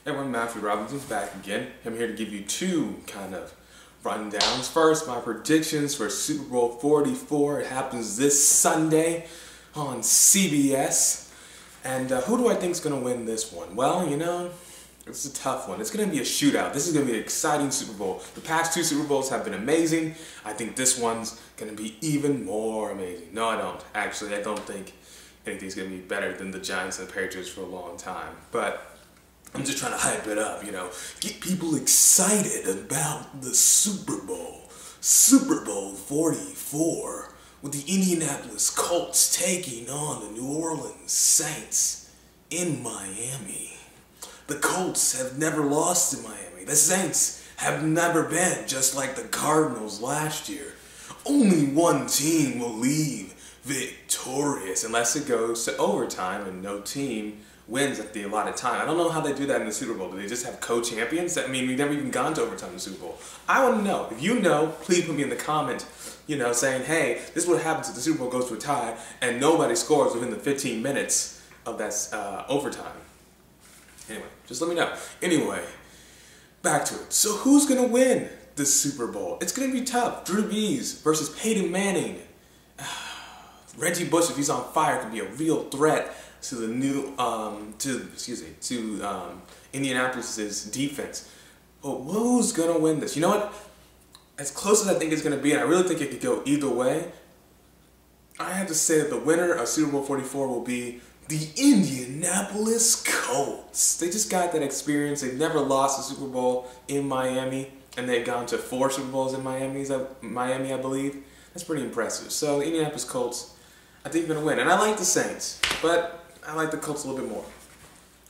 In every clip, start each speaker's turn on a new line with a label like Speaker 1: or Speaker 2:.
Speaker 1: Hey everyone, Matthew Robinson's back again. I'm here to give you two kind of rundowns. First, my predictions for Super Bowl 44. It happens this Sunday on CBS. And who do I think is going to win this one? Well, you know, it's a tough one. It's going to be a shootout. This is going to be an exciting Super Bowl. The past two Super Bowls have been amazing. I think this one's going to be even more amazing. No, I don't. Actually, I don't think anything's going to be better than the Giants and the Patriots for a long time. But I'm just trying to hype it up, you know, get people excited about the Super Bowl. Super Bowl 44 with the Indianapolis Colts taking on the New Orleans Saints in Miami. The Colts have never lost in Miami. The Saints have never been, just like the Cardinals last year. Only one team will leave victorious unless it goes to overtime and no team wins at the allotted time. I don't know how they do that in the Super Bowl. Do they just have co-champions? I mean, we've never even gone to overtime in the Super Bowl. I want to know. If you know, please put me in the comment, you know, saying, hey, this is what happens if the Super Bowl goes to a tie and nobody scores within the 15 minutes of that overtime. Anyway, just let me know. Anyway, back to it. So who's going to win the Super Bowl? It's going to be tough. Drew Brees versus Peyton Manning. Reggie Bush, if he's on fire, could be a real threat to the new, Indianapolis's defense. But who's gonna win this? You know what? As close as I think it's gonna be, and I really think it could go either way, I have to say that the winner of Super Bowl 44 will be the Indianapolis Colts. They just got that experience. They've never lost a Super Bowl in Miami, and they've gone to 4 Super Bowls in Miami, I believe. That's pretty impressive. So the Indianapolis Colts, I think, are going to win. And I like the Saints, but I like the Colts a little bit more.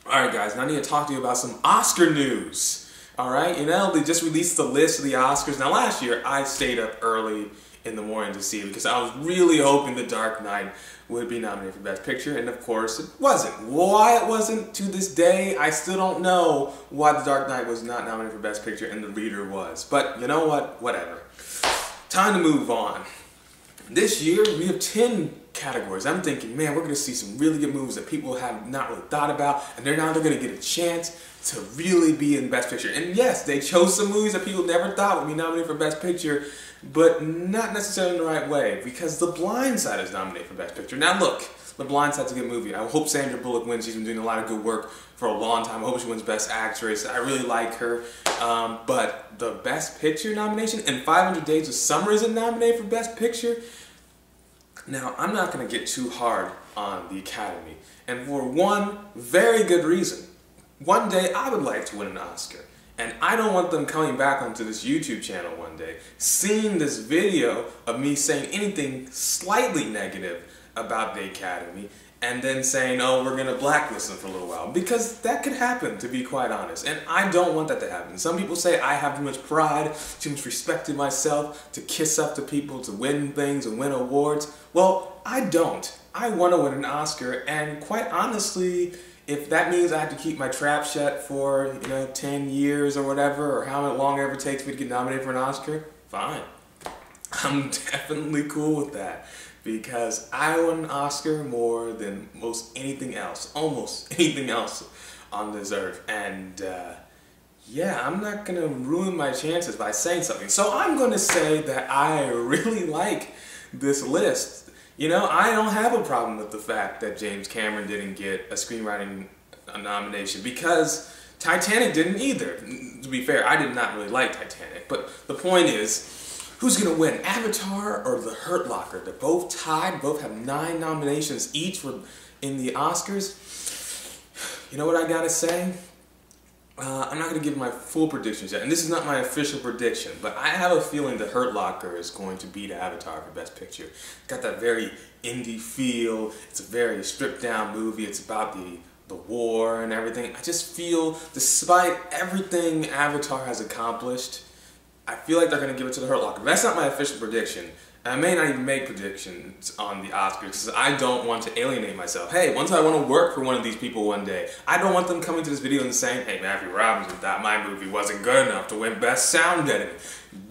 Speaker 1: Alright guys, now I need to talk to you about some Oscar news. Alright, you know, they just released the list of the Oscars. Now last year, I stayed up early in the morning to see it because I was really hoping The Dark Knight would be nominated for Best Picture, and of course it wasn't. Why it wasn't, to this day, I still don't know why The Dark Knight was not nominated for Best Picture and The Reader was. But you know what? Whatever. Time to move on. This year, we have 10 categories. I'm thinking, man, we're going to see some really good movies that people have not really thought about, and they're going to get a chance to really be in Best Picture. And yes, they chose some movies that people never thought would be nominated for Best Picture, but not necessarily in the right way, because The Blind Side is nominated for Best Picture. Now look, The Blind Side's a good movie. I hope Sandra Bullock wins. She's been doing a lot of good work for a long time. I hope she wins Best Actress. I really like her. But the Best Picture nomination and 500 Days of Summer isn't nominated for Best Picture. Now, I'm not going to get too hard on the Academy, and for one very good reason. One day, I would like to win an Oscar, and I don't want them coming back onto this YouTube channel one day, seeing this video of me saying anything slightly negative about the Academy, and then saying, oh, we're going to blacklist them for a little while. Because that could happen, to be quite honest. And I don't want that to happen. Some people say I have too much pride, too much respect in myself, to kiss up to people, to win things and win awards. Well, I don't. I want to win an Oscar, and quite honestly, if that means I have to keep my trap shut for, 10 years or whatever, or how long it ever takes me to get nominated for an Oscar, fine. I'm definitely cool with that. Because I want an Oscar more than almost anything else on this earth. And yeah, I'm not going to ruin my chances by saying something. So I'm going to say that I really like this list. You know, I don't have a problem with the fact that James Cameron didn't get a screenwriting nomination, because Titanic didn't either. To be fair, I did not really like Titanic. But the point is, who's going to win, Avatar or The Hurt Locker? They're both tied, both have 9 nominations each in the Oscars. You know what I gotta say? I'm not going to give my full predictions yet, and this is not my official prediction, but I have a feeling The Hurt Locker is going to beat Avatar for Best Picture. It's got that very indie feel, it's a very stripped down movie, it's about the war and everything. I just feel, despite everything Avatar has accomplished, I feel like they're going to give it to The Hurt Locker. But that's not my official prediction. And I may not even make predictions on the Oscars because I don't want to alienate myself. Hey, once I want to work for one of these people one day, I don't want them coming to this video and saying, hey, Matthew Robinson thought my movie wasn't good enough to win Best Sound Editing.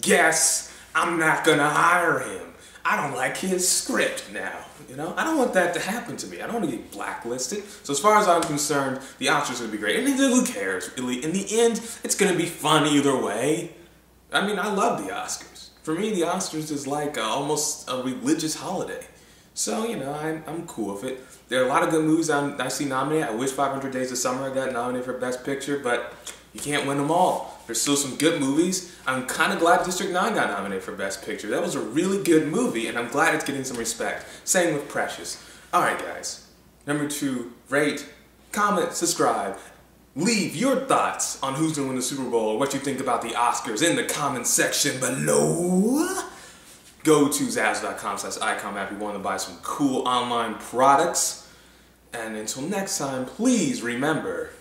Speaker 1: Guess I'm not going to hire him. I don't like his script now, you know? I don't want that to happen to me. I don't want to get blacklisted. So as far as I'm concerned, the Oscars are going to be great. And who cares, really? In the end, it's going to be fun either way. I mean, I love the Oscars. For me, the Oscars is like almost a religious holiday. So, you know, I'm cool with it. There are a lot of good movies I see nominated. I wish 500 Days of Summer got nominated for Best Picture, but you can't win them all. There's still some good movies. I'm kind of glad District 9 got nominated for Best Picture. That was a really good movie, and I'm glad it's getting some respect. Same with Precious. Alright guys, remember to rate, comment, subscribe. Leave your thoughts on who's going to win the Super Bowl or what you think about the Oscars in the comment section below. Go to Zazzle.com/icon if you want to buy some cool online products. And until next time, please remember,